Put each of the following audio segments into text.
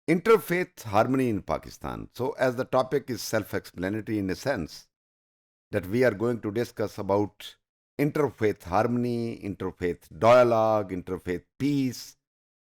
Interfaith harmony in Pakistan. So, as the topic is self-explanatory in a sense, that we are going to discuss about interfaith harmony, interfaith dialogue, interfaith peace,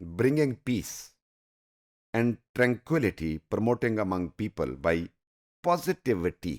bringing peace and tranquility, promoting among people by positivity.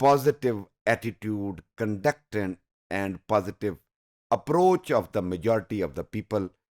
positive attitude, conduct and positive approach of the majority of the people,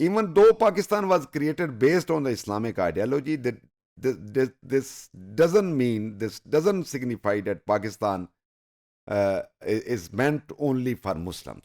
Even though Pakistan was created based on the Islamic ideology, that this doesn't signify that Pakistan is meant only for Muslims.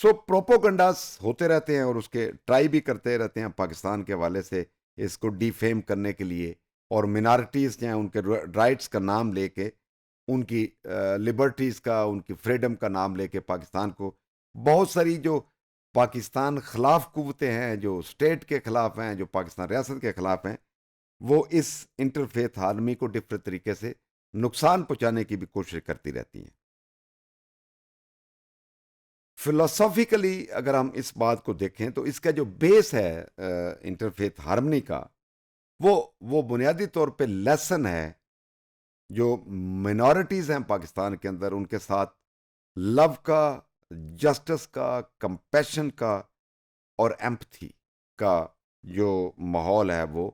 سو پروپوگنڈاس ہوتے رہتے ہیں اور اس کے try بھی کرتے رہتے ہیں پاکستان کے حوالے سے اس کو ڈی فیم کرنے کے لیے، اور منارٹیز جو ہیں ان کے رائٹس کا نام لے کے، ان کی لبرٹیز کا، ان کی فریڈم کا نام لے کے پاکستان کو بہت ساری جو پاکستان خلاف قوتیں ہیں، جو اسٹیٹ کے خلاف ہیں، جو پاکستان ریاست کے خلاف ہیں، وہ اس انٹرفیتھ آرمی کو ڈفرینٹ طریقے سے نقصان پہنچانے کی بھی کوشش کرتی رہتی ہیں۔ فلاسافیکلی اگر ہم اس بات کو دیکھیں تو اس کا جو بیس ہے انٹرفیتھ ہارمنی کا، وہ بنیادی طور پہ لیسن ہے جو مینارٹیز ہیں پاکستان کے اندر، ان کے ساتھ لو کا، جسٹس کا، کمپیشن کا اور ایمپتھی کا جو ماحول ہے وہ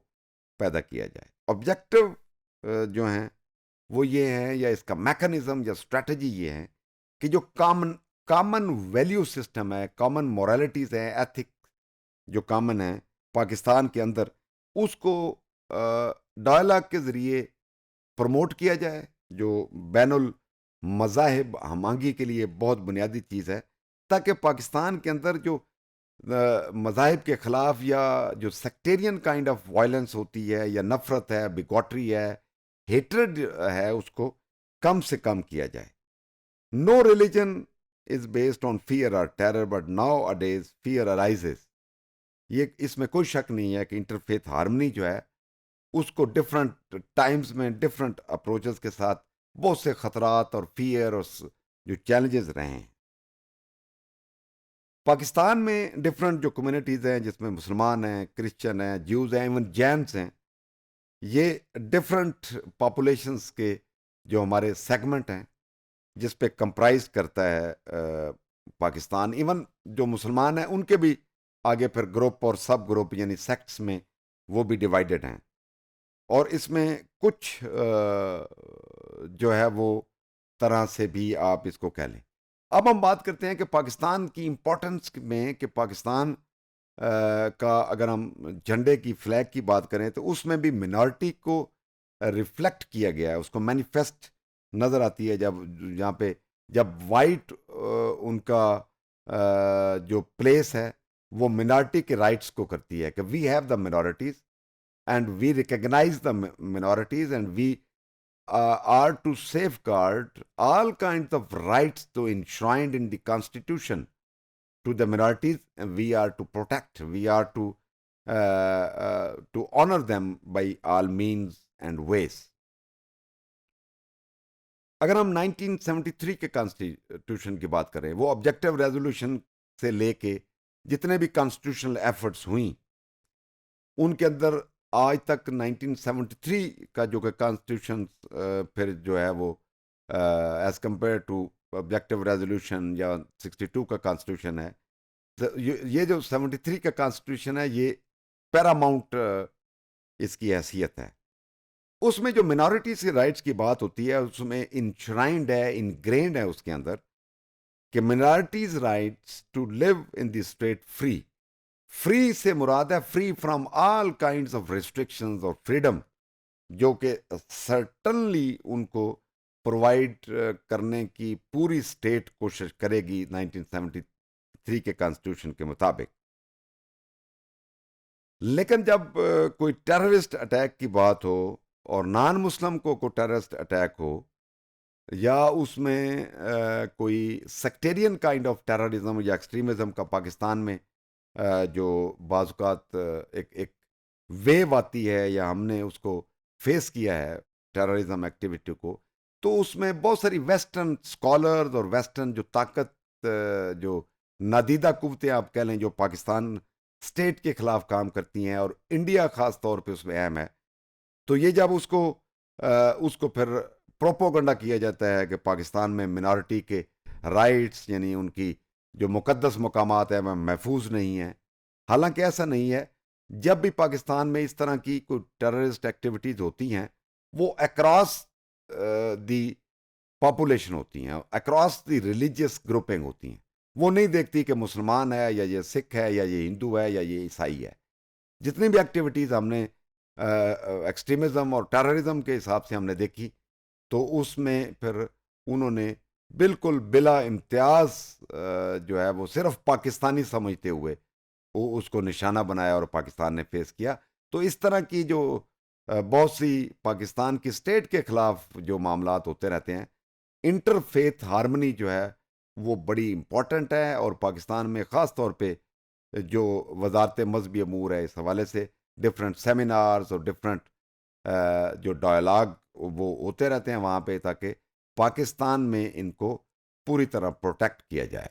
پیدا کیا جائے۔ آبجیکٹو جو ہیں وہ یہ ہیں، یا اس کا میکنزم یا اسٹریٹجی یہ ہے کہ جو کامن ویلیو سسٹم ہے، کامن مورالٹیز ہیں، ایتھک جو کامن ہیں پاکستان کے اندر، اس کو ڈائلاگ کے ذریعے پروموٹ کیا جائے، جو بین المذاہب ہمانگی کے لیے بہت بنیادی چیز ہے، تاکہ پاکستان کے اندر جو مذاہب کے خلاف یا جو سیکٹیرین کائنڈ آف وائلنس ہوتی ہے، یا نفرت ہے، بیگوٹری ہے، ہیٹرڈ ہے، اس کو کم سے کم کیا جائے۔ No religion is based on fear اور terror, but nowadays fear arises. یہ اس میں کوئی شک نہیں ہے کہ انٹرفیتھ ہارمنی جو ہے اس کو ڈفرنٹ ٹائمز میں ڈفرنٹ اپروچز کے ساتھ بہت سے خطرات اور فیئر اور جو چیلنجز رہے ہیں۔ پاکستان میں ڈفرنٹ جو کمیونٹیز ہیں، جس میں مسلمان ہیں، کرسچن ہیں، جیوز ہیں، ایون جینس ہیں، یہ ڈفرنٹ پاپولیشنز کے جو ہمارے سیگمنٹ ہیں جس پہ کمپرائز کرتا ہے پاکستان۔ ایون جو مسلمان ہیں ان کے بھی آگے پھر گروپ اور سب گروپ یعنی سیکٹس میں وہ بھی ڈیوائیڈڈ ہیں، اور اس میں کچھ جو ہے وہ طرح سے بھی آپ اس کو کہہ لیں۔ اب ہم بات کرتے ہیں کہ پاکستان کی امپورٹنس میں، کہ پاکستان کا اگر ہم جھنڈے کی فلیگ کی بات کریں تو اس میں بھی منارٹی کو ریفلیکٹ کیا گیا ہے، اس کو مینیفیسٹ نظر آتی ہے، جب یہاں پہ جب وائٹ ان کا جو پلیس ہے وہ منارٹی کے رائٹس کو کرتی ہے، کہ we have the minorities and we recognise the minorities and we are to safeguard all kinds of rights to enshrined in the constitution to the minorities, and we are to protect, we are to honor them by all means and ways۔ اگر ہم 1973 کے constitution کی بات کریں، وہ objective resolution سے لے کے جتنے بھی کانسٹیٹیوشنل ایفرٹس ہوئیں ان کے اندر آج تک 1973 کا جو کہ کانسٹیٹیوشن پھر جو ہے وہ as compare to objective resolution یا 62 کا کانسٹیٹیوشن ہے، یہ جو 73 کا کانسٹیٹیوشن ہے یہ پیراماؤنٹ اس کی حیثیت ہے۔ اس میں جو منارٹیز کے رائٹس کی بات ہوتی ہے اس میں انشرائنڈ ہے، انگرینڈ ہے اس کے اندر کہ minorities rights to live in the state free. Free سے مراد ہے free from all kinds of restrictions اور فریڈم، جو کہ سرٹنلی ان کو پرووائڈ کرنے کی پوری اسٹیٹ کوشش کرے گی 1973 کے کانسٹیٹیوشن کے مطابق۔ لیکن جب کوئی ٹیررسٹ اٹیک کی بات ہو اور نان مسلم کو کوئی ٹیررسٹ اٹیک ہو، یا اس میں کوئی سیکٹیرین کائنڈ آف ٹیررزم یا ایکسٹریمزم کا پاکستان میں جو بعض اوقات ایک ویو آتی ہے، یا ہم نے اس کو فیس کیا ہے ٹیررزم ایکٹیویٹی کو، تو اس میں بہت ساری ویسٹرن اسکالرز اور ویسٹرن جو طاقت جو نادیدہ قوتیں آپ کہہ لیں جو پاکستان اسٹیٹ کے خلاف کام کرتی ہیں، اور انڈیا خاص طور پہ اس میں اہم ہے، تو یہ جب اس کو پھر پروپوگنڈا کیا جاتا ہے کہ پاکستان میں منارٹی کے رائٹس یعنی ان کی جو مقدس مقامات ہیں وہ محفوظ نہیں ہیں، حالانکہ ایسا نہیں ہے۔ جب بھی پاکستان میں اس طرح کی کوئی ٹیررسٹ ایکٹیویٹیز ہوتی ہیں وہ اکراس دی پاپولیشن ہوتی ہیں، اکراس دی ریلیجیس گروپنگ ہوتی ہیں، وہ نہیں دیکھتی کہ مسلمان ہے یا یہ سکھ ہے یا یہ ہندو ہے یا یہ عیسائی ہے۔ جتنی بھی ایکٹیویٹیز ہم نے ایکسٹریمزم اور ٹیررزم کے حساب سے ہم نے دیکھی، تو اس میں پھر انہوں نے بالکل بلا امتیاز جو ہے وہ صرف پاکستانی سمجھتے ہوئے وہ اس کو نشانہ بنایا اور پاکستان نے فیس کیا. تو اس طرح کی جو بہت سی پاکستان کی اسٹیٹ کے خلاف جو معاملات ہوتے رہتے ہیں، انٹر فیتھ ہارمنی جو ہے وہ بڑی امپورٹنٹ ہے. اور پاکستان میں خاص طور پہ جو وزارت مذہبی امور ہے اس حوالے سے ڈفرینٹ سیمینارز اور ڈفرینٹ جو ڈائلاگ وہ ہوتے رہتے ہیں وہاں پہ، تاکہ پاکستان میں ان کو پوری طرح پروٹیکٹ کیا جائے.